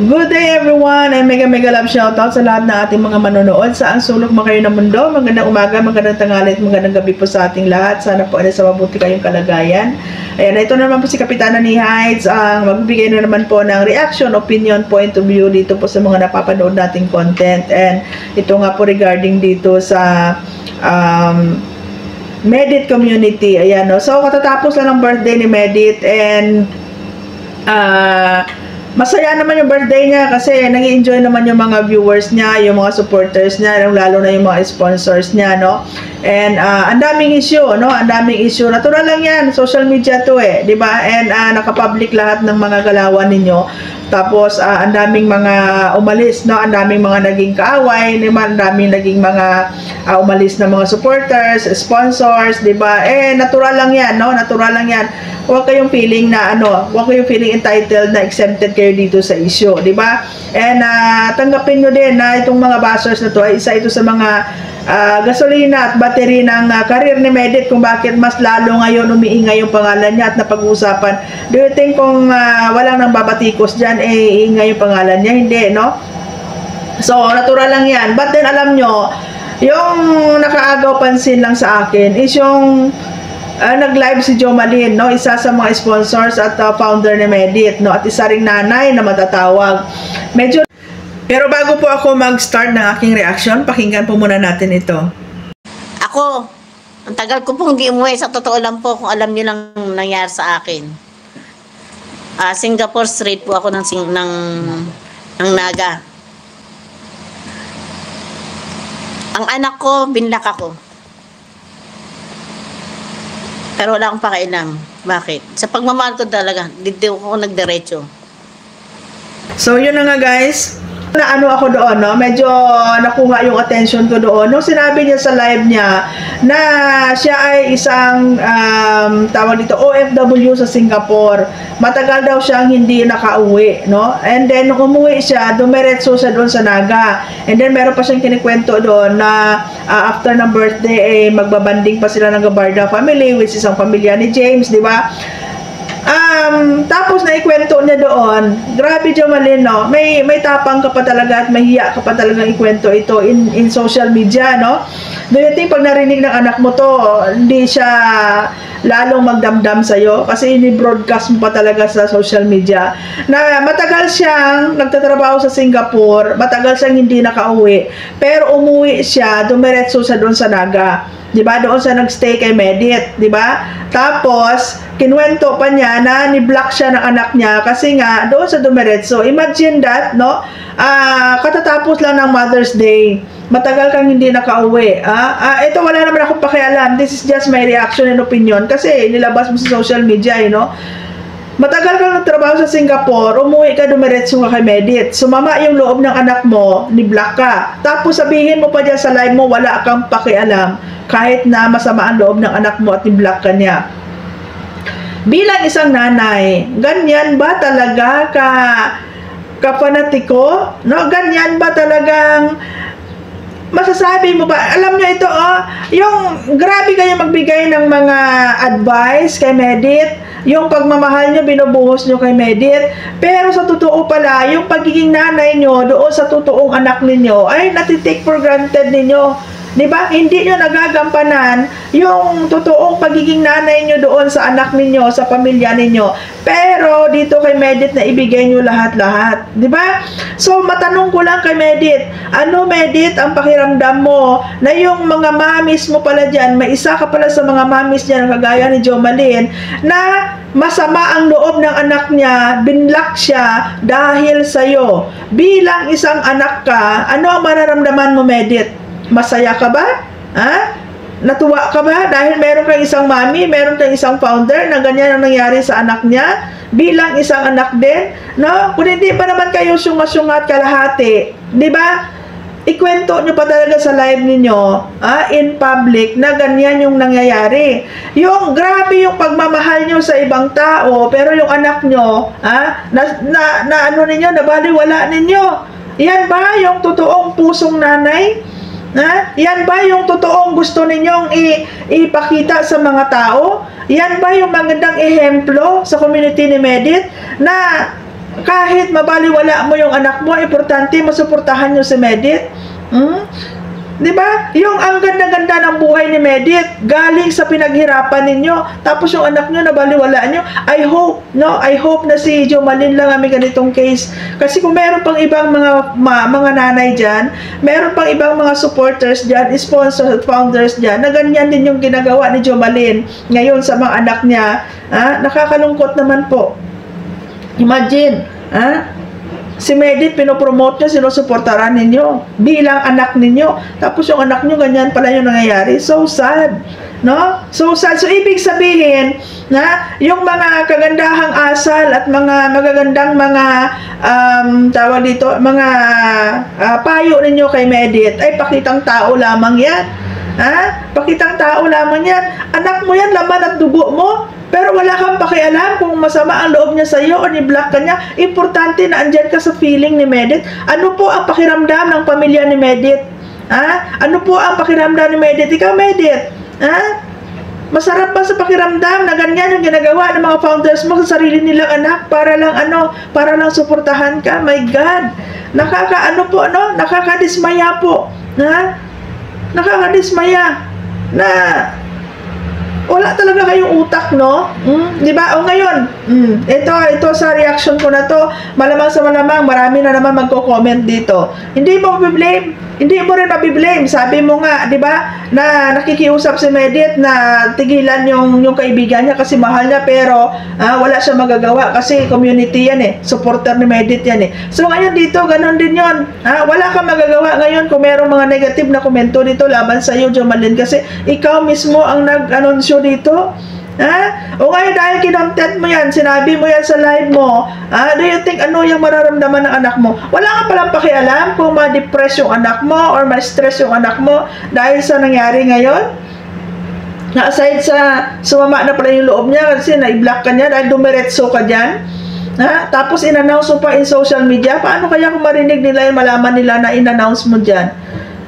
Good day everyone and mega love shoutout sa lahat ng ating mga manonood saan sulok man kayo ng mundo. Magandang umaga, magandang tanghali at magandang gabi po sa ating lahat. Sana po ay sa mabuti kayong kalagayan. Ayan, ito naman po si Kapitana ni Heights ang magbibigay na naman po ng reaction, opinion, point of view dito po sa mga napapanood nating content. And ito nga po regarding dito sa Medit community. Ayan, no? So katatapos lang ng birthday ni Medit and masaya naman yung birthday niya kasi nag-enjoy naman yung mga viewers niya, yung mga supporters niya, lalo na yung mga sponsors niya, no? And ang daming issue, no? Ang daming issue. Natural lang yan, social media to eh, 'di ba? And naka-public lahat ng mga galawan ninyo. Tapos ang daming mga umalis, no? Ang daming mga naging kaaway, ang daming naging mga umalis na mga supporters, sponsors, 'di ba? Natural lang 'yan, no? Natural lang 'yan. Huwag kayong feeling na huwag kayong feeling entitled na exempted kayo dito sa issue, 'di ba? And tanggapin niyo din na itong mga bashers na to ay isa ito sa mga gasolina at battery ng career ni Medit kung bakit mas lalo ngayon umiingay yung pangalan niya at napag-uusapan. Do you think kung walang nang babatikos dyan, iingay yung pangalan niya? Hindi, no? So, natural lang yan. But then, alam nyo, yung nakaagaw pansin lang sa akin is yung nag-live si Jo Malin, no? Isa sa mga sponsors at founder ni Medit, no? At isa ring nanay na matatawag. Pero bago po ako mag-start ng aking reaction, pakinggan po muna natin ito. Ako, ang tagal ko pong di umuwi. Sa totoo lang po, kung alam niyo lang nangyari sa akin. Singapore Street po ako ng Naga. Ang anak ko, binlak ako. Pero wala akong pakialam. Bakit? Sa pagmamahal ko talaga, dito ako nagdiretso. So, yun na nga guys. Na ako doon, no? Medyo nakuha yung attention ko doon. Nung sinabi niya sa live niya na siya ay isang tawag dito, OFW sa Singapore. Matagal daw siyang hindi nakauwi, no? And then nung umuwi siya, dumiretso siya doon sa Naga. And then meron pa siyang kinikwento doon na after ng birthday, magbabanding pa sila ng Gabarda family, which is ang pamilya ni James, di ba? Tapos naikwento niya doon, grabe Jo Malin, no? May tapang ka pa talaga at mahiya ka pa talagang ikwento ito in social media, no? Do you think pag narinig ng anak mo to, hindi siya lalong magdamdam sa'yo? Kasi ini-broadcast mo pa talaga sa social media na matagal siyang nagtatrabaho sa Singapore, matagal siyang hindi nakauwi, pero umuwi siya, dumiretso siya doon sa Naga. 'Di ba? Doon sa nagstay kay Medit, 'di ba? Tapos kinuwento pa niya na ni-block siya ng anak niya kasi nga doon sa dumiretso. Imagine that, no? Katatapos lang ng Mother's Day. Matagal kang hindi nakauwi. Ito wala naman akong pakialam. This is just my reaction and opinion kasi nilabas mo sa social media, you know. Matagal kang nagtrabaho sa Singapore, umuwi ka, dumiretso ka kay Medit. Sumama yung loob ng anak mo, ni-block ka. Tapos sabihin mo pa dyan sa live mo, wala kang pakialam kahit na masama ang loob ng anak mo at ni-block ka niya. Bilang isang nanay, ganyan ba talaga ka-fanatiko? No? Ganyan ba talagang masasabi mo ba? Alam niyo ito, yung grabe kayo magbigay ng mga advice kay Medit, yung pagmamahal niyo binubuhos niyo kay Medit, pero sa totoo pala, yung pagiging nanay niyo doon sa totoong anak ninyo ay natitake for granted ninyo. Diba? Hindi nyo nagagampanan yung totoong pagiging nanay nyo doon sa anak ninyo, sa pamilya ninyo. Pero dito kay Medit na ibigay nyo lahat-lahat. Diba? So, matanong ko lang kay Medit, ano Medit ang pakiramdam mo na yung mga mamis mo pala dyan, may isa ka pala sa mga mamis dyan, kagaya ni Jo Malin, na masama ang loob ng anak niya, binlock siya dahil sa'yo. Bilang isang anak ka, ano ang mararamdaman mo Medit? Masaya ka ba? Natuwa ka ba? Dahil meron kang isang mami, meron kang isang founder na ganyan ang nangyari sa anak niya bilang isang anak din, no? Kung hindi pa naman kayo sunga-sungat kalahati, di ba? Ikwento nyo pa talaga sa live ninyo, in public, na ganyan yung nangyayari. Yung grabe yung pagmamahal nyo sa ibang tao, pero yung anak nyo, na ano ninyo, nabaliwala ninyo. Yan ba yung totoong pusong nanay? Yan ba yung totoong gusto ninyong ipakita sa mga tao? Yan ba yung magandang ehemplo sa community ni Medit na kahit mabaliwala mo yung anak mo, importante masuportahan nyo si Medit. Di ba? Yung ang ganda-ganda ng buhay ni Medit, galing sa pinaghirapan ninyo, tapos yung anak nyo nabaliwala nyo. I hope na si Jomalyn lang ang may ganitong case. Kasi kung meron pang ibang mga nanay dyan, meron pang ibang mga supporters dyan, sponsors at founders dyan, na ganyan din yung ginagawa ni Jomalyn ngayon sa mga anak niya. Nakakalungkot naman po. Imagine, si Medit, pinopromote nyo, sinusuportaran ninyo bilang anak ninyo. Tapos yung anak nyo, ganyan pala yung nangyayari. So sad. No? So sad. So, ibig sabihin, na yung mga kagandahang asal at mga magagandang mga tawag dito, mga payo ninyo kay Medit, ay pakitang tao lamang yan. Pakitang tao lamang yan. Anak mo yan, laman at dugo mo. Pero wala kang pakialam kung masama ang loob niya sa iyo o ni-block ka niya. Importante na andyan ka sa feeling ni Medit. Ano po ang pakiramdam ng pamilya ni Medit? Ano po ang pakiramdam ni Medit? Ikaw, Medit? Masarap ba sa pakiramdam na ganyan yung ginagawa ng mga founders mo sa sarili nilang anak para lang suportahan ka? My God! Nakakadismaya po. Nakakadismaya na wala talaga kayong utak, no? Di ba? O ngayon, ito sa reaction ko na to, malamang sa malamang, marami na naman magko-comment dito. Hindi mo rin mabiblame. Sabi mo nga, di ba, na nakikiusap si Medit na tigilan yung kaibigan niya kasi mahal niya, pero wala siya magagawa kasi community yan eh. Supporter ni Medit yan eh. So ngayon dito, ganun din yon. Wala kang magagawa ngayon kung merong mga negative na komento dito laban sa iyo, Jomalyn, kasi ikaw mismo ang nag-anunsyo dito. O ngayon dahil kinontent mo yan, sinabi mo yan sa live mo, do you think ano yung mararamdaman ng anak mo? Wala ka palang pakialam kung ma-depress yung anak mo or ma-stress yung anak mo dahil sa nangyari ngayon? Na aside sa sumama na pala yung loob niya kasi na-block ka niya dahil dumiretso ka dyan, tapos in-announce mo pa in social media, paano kaya kung marinig nila yung malaman nila na in-announce mo dyan?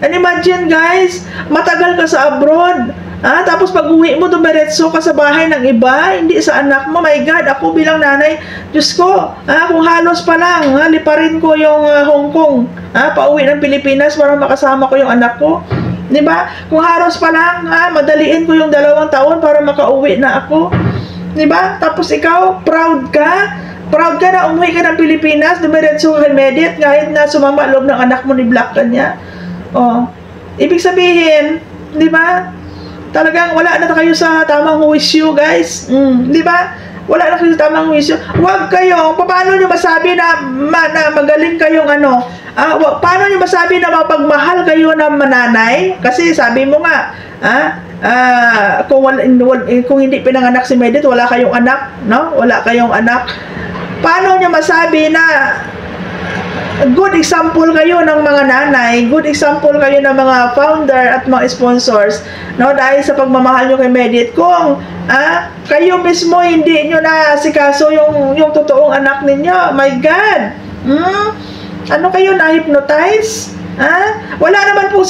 And imagine guys, matagal ka sa abroad, tapos pag uwi mo, dumiretso ka sa bahay ng iba, hindi sa anak mo. My God, ako bilang nanay, Diyos ko, kung halos pa lang, liparin ko yung Hong Kong, pauwi ng Pilipinas para makasama ko yung anak ko. Diba? Kung halos pa lang, madaliin ko yung 2 taon para makauwi na ako. Diba? Tapos ikaw, proud ka na umuwi ka ng Pilipinas, dumiretso ka kay Medit, kahit na sumama loob ng anak mo, ni-block ka niya. Ibig sabihin, diba? Talagang wala na kayo sa tamang wisyo, guys. Di ba? Wala na kayo sa tamang wisyo. Huwag kayo, paano nyo masabi na magaling kayong paano nyo masabi na mapagmahal kayo ng mananay? Kasi sabi mo nga, kung hindi pinanganak si Medit, wala kayong anak, no? Wala kayong anak. Paano nyo masabi na good example kayo ng mga nanay, good example kayo ng mga founder at mga sponsors, no, dahil sa pagmamahal nyo kay Medit. Kung kayo mismo hindi nyo na sikaso yung totoong anak ninyo, my God, ano kayo, na-hypnotize? Wala naman po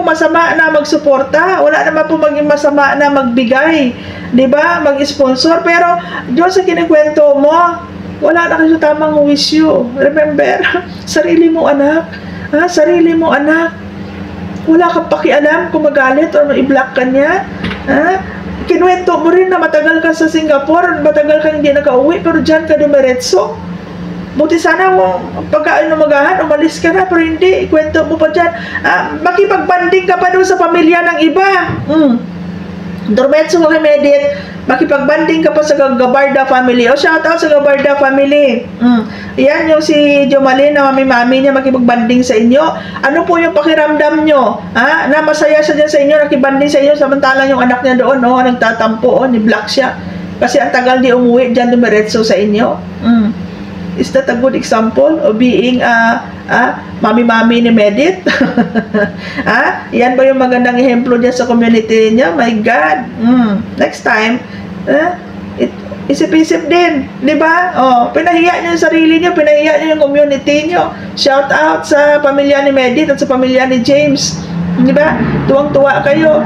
masama na magsuporta, wala naman po maging masama na magbigay, di ba, mag-sponsor, pero doon sa kinikwento mo, wala na kayo sa tamang wisyo. Remember, sarili mo anak. Sarili mo anak. Wala kang pakialam kung magalit or ma-block ka niya. Kinuwento mo rin na matagal ka sa Singapore, matagal ka hindi nakauwi, pero dyan ka dumiretso. Buti sana mo, pagka-inumagahan, umalis ka na, pero hindi, ikwento mo pa dyan. Makipag-banding ka pa doon sa pamilya ng iba. Dumiretso mo kay Medit, makipag-banding ka pa sa Gabarda family. Shout out sa Gabarda family. Yan yung si Jomalyn na mami-mami niya makipag-banding sa inyo. Ano po yung pakiramdam nyo? Na masaya siya dyan sa inyo, nakibanding sa inyo, samantalang yung anak niya doon, nagtatampo, ni-block siya. Kasi ang tagal di umuwi dyan, dumiretso sa inyo. Is that a good example of being mami-mami ni Medit? Yan ba yung magandang ehemplo niya sa community niya? My God. Next time, isip-isip din, di ba? Pinahiya niyo yung sarili niyo, pinahiya niyo yung community niyo. Shout out sa pamilya ni Medit at sa pamilya ni James. Di ba? Tuwang-tuwa kayo.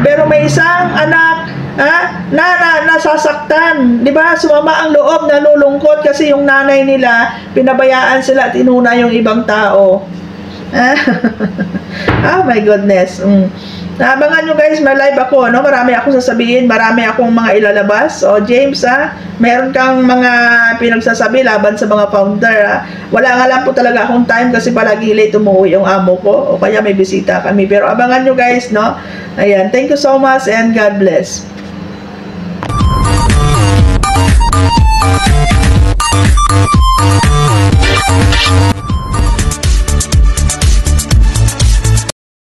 Pero may isang anak nasasaktan, 'di ba? Sumama ang loob, nalulungkot kasi yung nanay nila pinabayaan sila at inuna yung ibang tao. Oh my goodness. Abangan nyo guys, may live ako, no? Marami akong sasabihin, marami akong mga ilalabas. O James, meron kang mga pinagsasabi laban sa mga founder, Wala nga lang po talaga akong time kasi palagi late umuwi yung amo ko o kaya may bisita kami. Pero abangan nyo guys, no? Ayan, thank you so much and God bless.